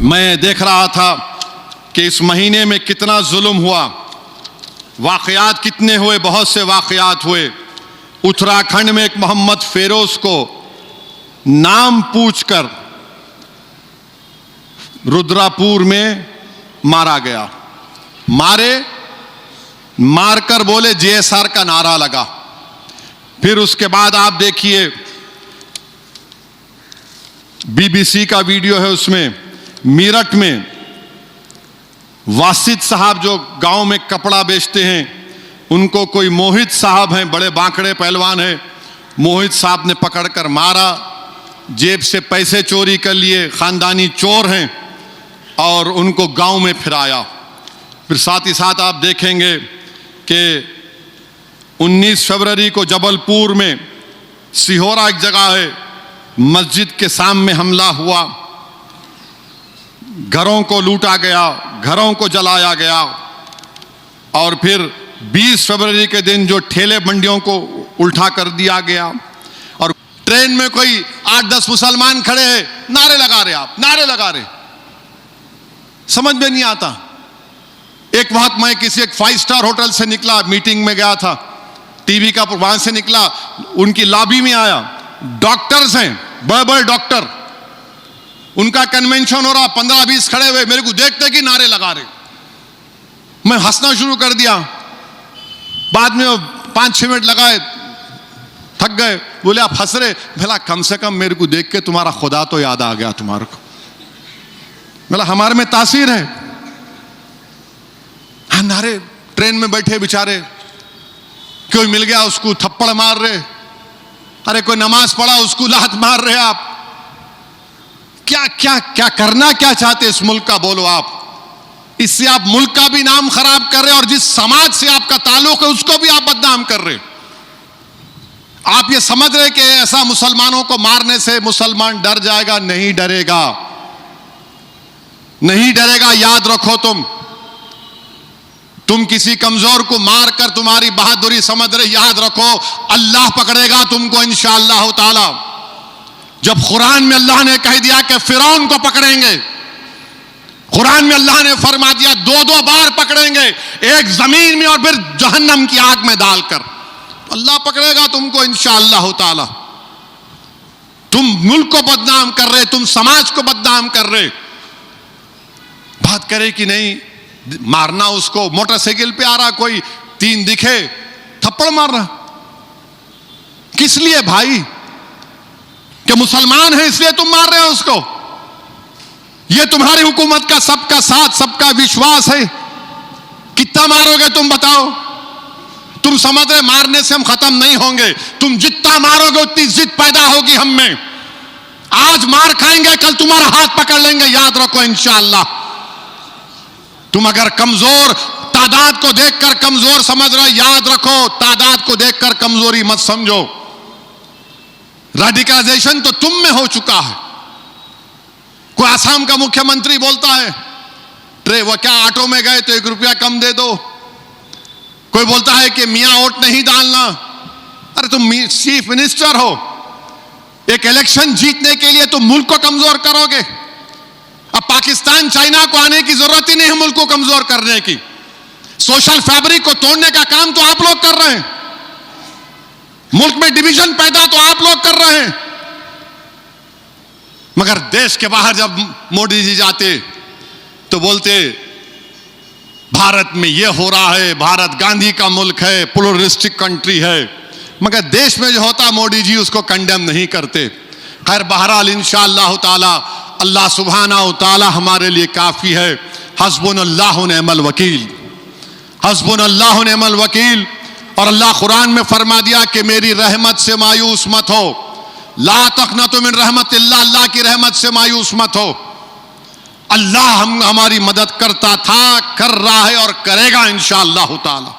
मैं देख रहा था कि इस महीने में कितना जुल्म हुआ, वाक़यात कितने हुए, बहुत से वाक़यात हुए। उत्तराखंड में एक मोहम्मद फेरोज को नाम पूछकर रुद्रापुर में मारा गया। मारकर बोले जेएसआर का नारा लगा। फिर उसके बाद आप देखिए बीबीसी का वीडियो है, उसमें मीरठ में वासिद साहब जो गांव में कपड़ा बेचते हैं, उनको कोई मोहित साहब हैं, बड़े बांकड़े पहलवान हैं, मोहित साहब ने पकड़कर मारा, जेब से पैसे चोरी कर लिए, खानदानी चोर हैं, और उनको गांव में फिराया। फिर साथ ही साथ आप देखेंगे कि 19 फरवरी को जबलपुर में सिहोरा एक जगह है, मस्जिद के सामने हमला हुआ, घरों को लूटा गया, घरों को जलाया गया। और फिर 20 फरवरी के दिन जो ठेले मंडियों को उल्टा कर दिया गया, और ट्रेन में कोई 8-10 मुसलमान खड़े हैं, नारे लगा रहे, आप नारे लगा रहे, समझ में नहीं आता। एक वक्त मैं किसी एक 5 स्टार होटल से निकला, मीटिंग में गया था, टीवी का वहां से निकला, उनकी लॉबी में आया, डॉक्टर्स हैं, बड़े बड़े डॉक्टर, उनका कन्वेंशन हो रहा, 15-20 खड़े हुए, मेरे को देखते कि नारे लगा रहे। मैं हंसना शुरू कर दिया। बाद में 5-6 मिनट लगाए, थक गए, बोले आप हंस रहे, भला कम से कम मेरे को देख के तुम्हारा खुदा तो याद आ गया तुम्हारे को, भला हमारे में तासीर है। हाँ, नारे, ट्रेन में बैठे बेचारे, कोई मिल गया उसको थप्पड़ मार रहे, अरे कोई नमाज पढ़ा उसको लात मार रहे। आप क्या क्या क्या करना क्या चाहते इस मुल्क का, बोलो आप। इससे आप मुल्क का भी नाम खराब कर रहे, और जिस समाज से आपका ताल्लुक है उसको भी आप बदनाम कर रहे। आप ये समझ रहे कि ऐसा मुसलमानों को मारने से मुसलमान डर जाएगा? नहीं डरेगा, नहीं डरेगा। याद रखो, तुम किसी कमजोर को मारकर तुम्हारी बहादुरी समझ रहे, याद रखो अल्लाह पकड़ेगा तुमको इंशाअल्लाह ताला। जब कुरान में अल्लाह ने कह दिया कि फिरौन को पकड़ेंगे, कुरान में अल्लाह ने फरमा दिया 2-2 बार पकड़ेंगे, एक जमीन में और फिर जहन्नम की आग में डालकर, अल्लाह पकड़ेगा तुमको इंशाअल्लाह ताला। तुम मुल्क को बदनाम कर रहे, तुम समाज को बदनाम कर रहे। बात करे कि नहीं मारना उसको, मोटरसाइकिल पे आ रहा कोई, 3 दिखे, थप्पड़ मार रहा, किस लिए भाई? कि मुसलमान है इसलिए तुम मार रहे हो उसको? ये तुम्हारी हुकूमत का सबका साथ, सबका विश्वास है। कितना मारोगे तुम बताओ? तुम समझ रहे मारने से हम खत्म नहीं होंगे, तुम जितना मारोगे उतनी जिद पैदा होगी हम में। आज मार खाएंगे, कल तुम्हारा हाथ पकड़ लेंगे, याद रखो इंशाअल्लाह। तुम अगर कमजोर तादाद को देखकर कमजोर समझ रहे, याद रखो तादाद को देखकर कमजोरी मत समझो। रेडिकलाइजेशन तो तुम में हो चुका है। कोई आसाम का मुख्यमंत्री बोलता है वो क्या ऑटो में गए तो 1 रुपया कम दे दो। कोई बोलता है कि मियां वोट नहीं डालना। अरे तुम चीफ मिनिस्टर हो, एक इलेक्शन जीतने के लिए तुम मुल्क को कमजोर करोगे? अब पाकिस्तान चाइना को आने की जरूरत ही नहीं है मुल्क को कमजोर करने की। सोशल फैब्रिक को तोड़ने का काम तो आप लोग कर रहे हैं, मुल्क में डिवीजन पैदा तो आप लोग कर रहे हैं। मगर देश के बाहर जब मोदी जी जाते तो बोलते भारत में यह हो रहा है, भारत गांधी का मुल्क है, प्लूरलिस्टिक कंट्री है। मगर देश में जो होता मोदी जी उसको कंडेम नहीं करते। खैर बहरहाल इंशाअल्लाह ताला अल्लाह सुब्हानहू ताला हमारे लिए काफी है। हस्बुनल्लाहु निअमल वकील, हस्बुनल्लाहु निअमल वकील। और अल्लाह कुरान में फरमा दिया कि मेरी रहमत से मायूस मत हो, ला तक़नतु मिन रहमतिल्लाह, अल्लाह की रहमत से मायूस मत हो। अल्लाह हमारी मदद करता था, कर रहा है और करेगा इंशाअल्लाह ताला।